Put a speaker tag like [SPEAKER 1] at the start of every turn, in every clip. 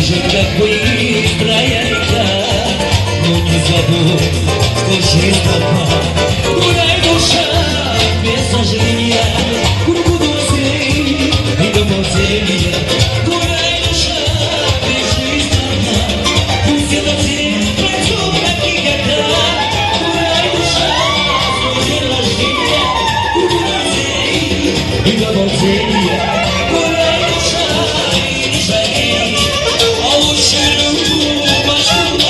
[SPEAKER 1] Скажи, как быстро я летал, но не забудь, скажи, папа, гуляй, душа, без сожаления, кругу друзей и домовдения. Гуляй, душа, без жизни одна, пусть этот день пройдет, как никогда. Гуляй, душа, свой день рождения, кругу друзей и домовдения. Гуляй, душа, и не жалей, а лучше руку пожимай.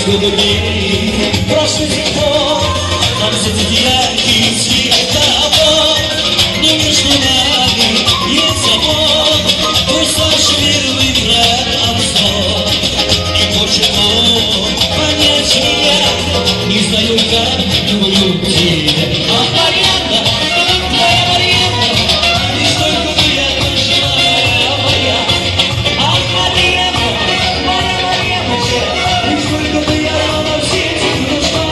[SPEAKER 1] Сколько дней прошло с тех пор, нам светит яркий светофор, но между нами есть замок, твой старший мирный брат обзор. Не хочет он понять меня, не знаю, как люблю тебя. Ах, Марьяна, моя Марьяна, лишь только бы я прожила моя. Ах, Марьяна, моя Марьяночка, лишь только бы я на свете нужна.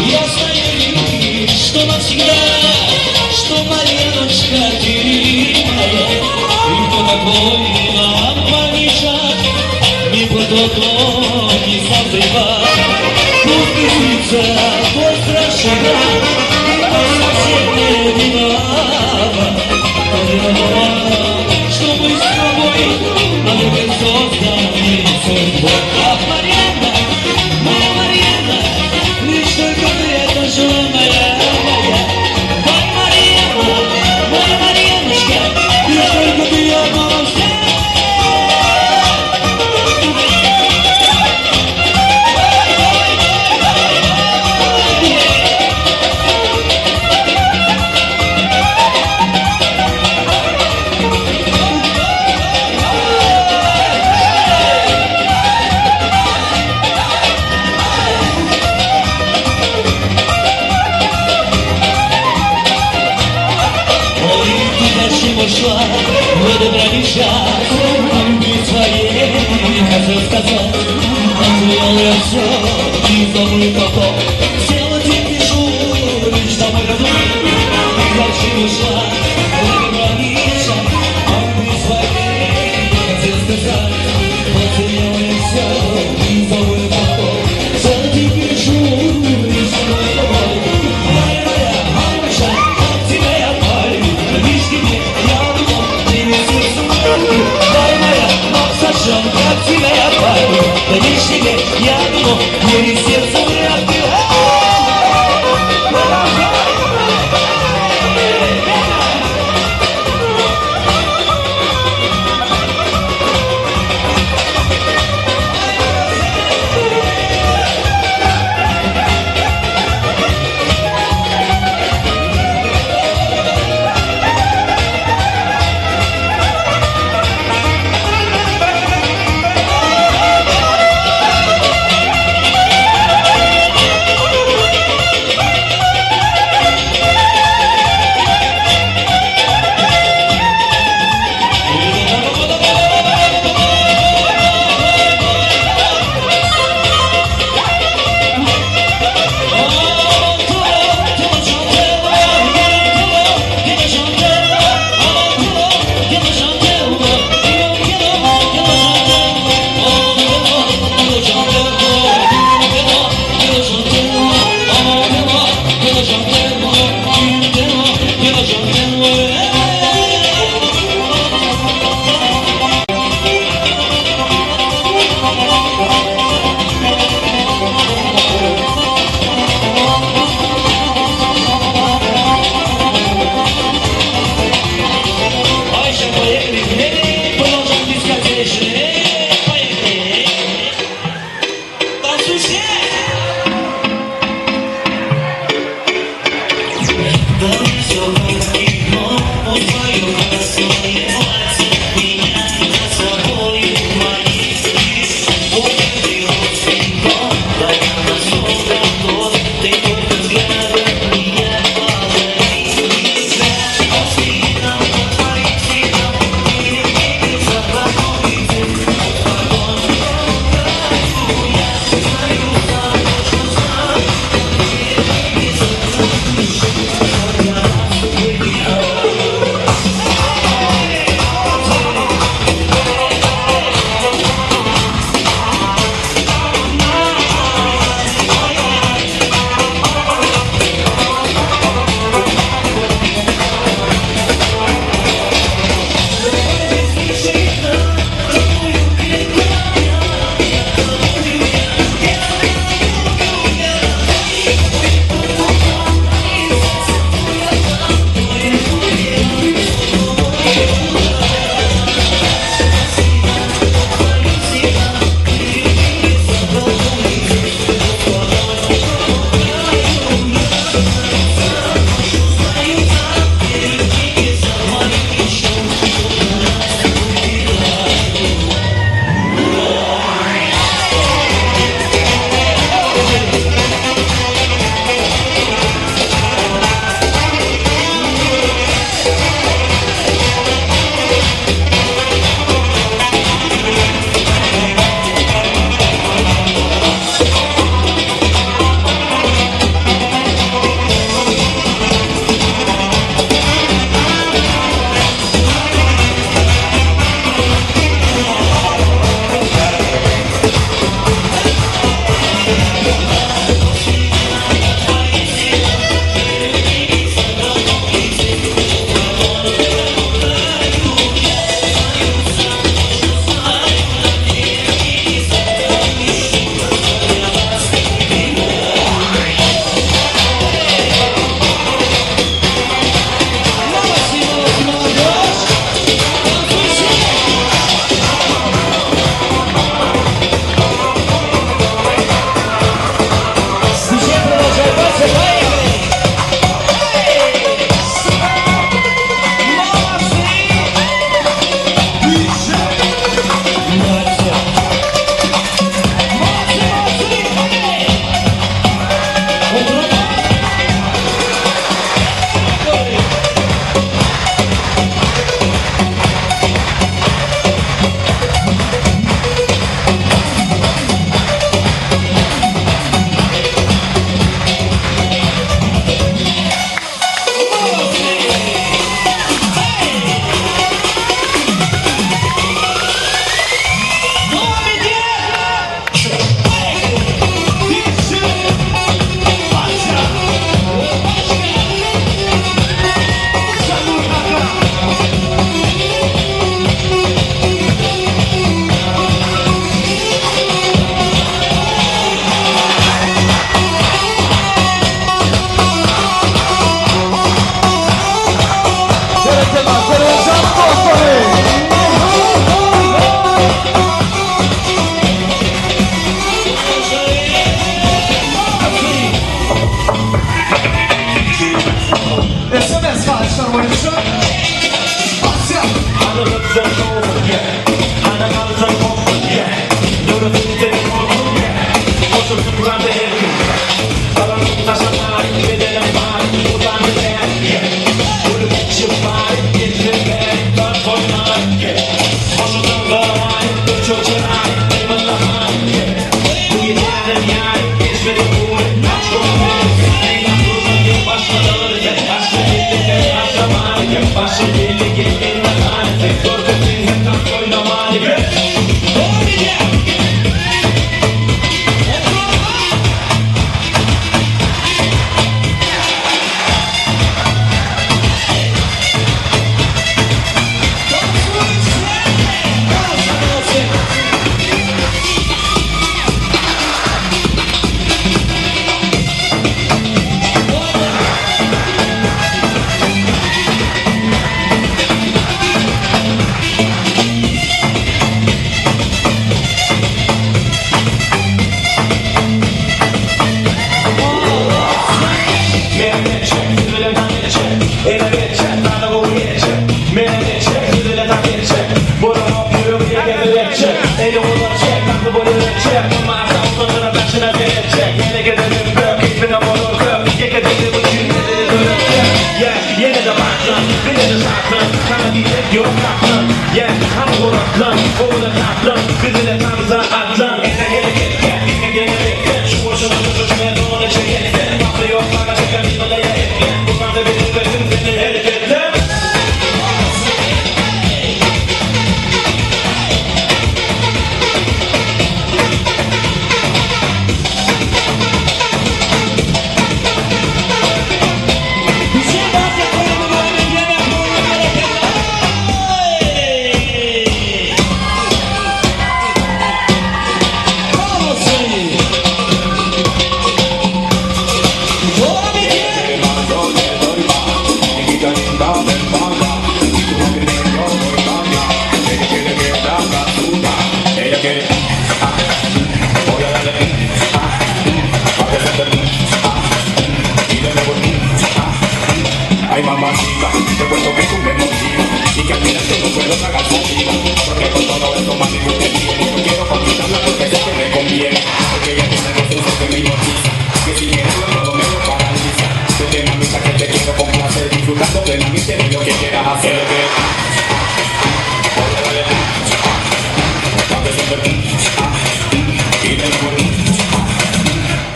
[SPEAKER 1] Я знаю, что навсегда, что Марьяночка ты моя. И кто такой нам помешает, ни по-другому не забывай. Пусть безлица твой страшный брат, ты совсем не виновата. Но виновата, что мы с тобой на другой созданы судьбой. Ах, Марьяна, моя Марьяна, лишь только ты это жила моя. Ах, Марьяна, моя Марьяночка, лишь только ты одна вся. Ушла, не добрали час, любви твоей хотел сказать. Отвел я все и забыл потом, сделать и пишу лишь домой родной. Дальше ушла, не добрали час, любви твоей хотел сказать. Отвел я все и забыл потом, сделать и пишу лишь домой родной. Моя мамочка, от тебя я палю, лишь тебе. Дай моя, сожжен, как тебя я пою, да лишь тебе я думал, мне сердце не отбила.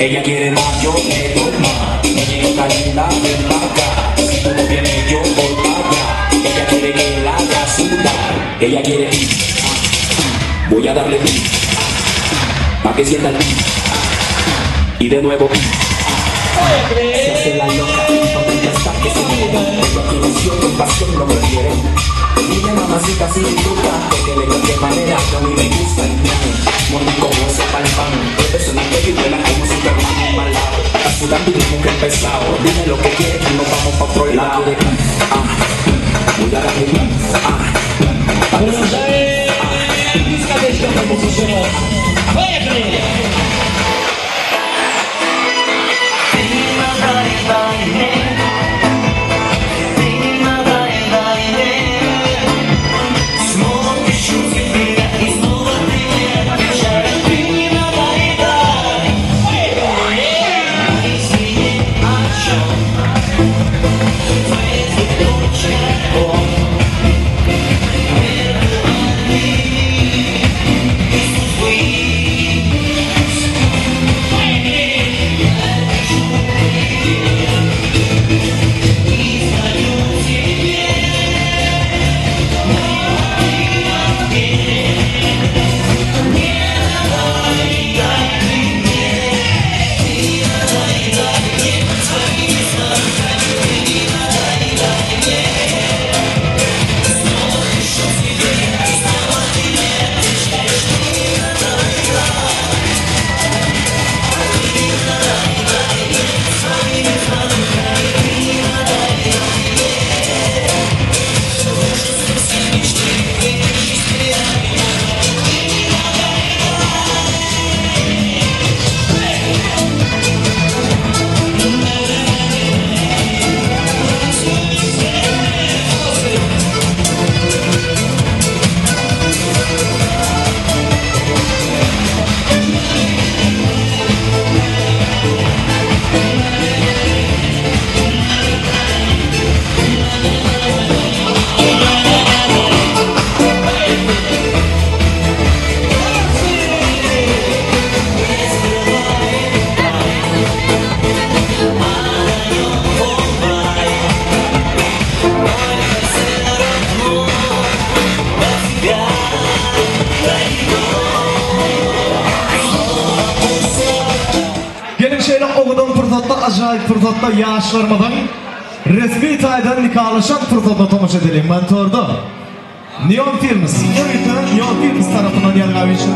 [SPEAKER 2] Ella quiere más, yo le doy más. Me quiero calidad de vaca. Si tú no vienes, yo voy para allá. Ella quiere que la haga sudar. Ella quiere ir. Voy a darle beat. Pa' que sienta el beat. Y de nuevo se hace la loca. Donde está que se mueve. Ella tiene cierto pasión, lo prefiere. Dime mamacita si disfruta. Porque de cualquier manera a mí me gusta el plan. Morning como ese pan pan. Profesional que vive la como si fuera un mal lado. Está sudando y nunca he empezado. Dime lo que quieres y nos vamos pa' otro lado. Voy a darle
[SPEAKER 1] Pero já é música deixa como funcionou. Vai, Acre!
[SPEAKER 3] Yeah. ajoyib fursatda yaş vermeden resmi taydan nikahlaşan fırsatda tomosha edelim. Ben torda Neon Films, Neon Films tarafından yargılamışım.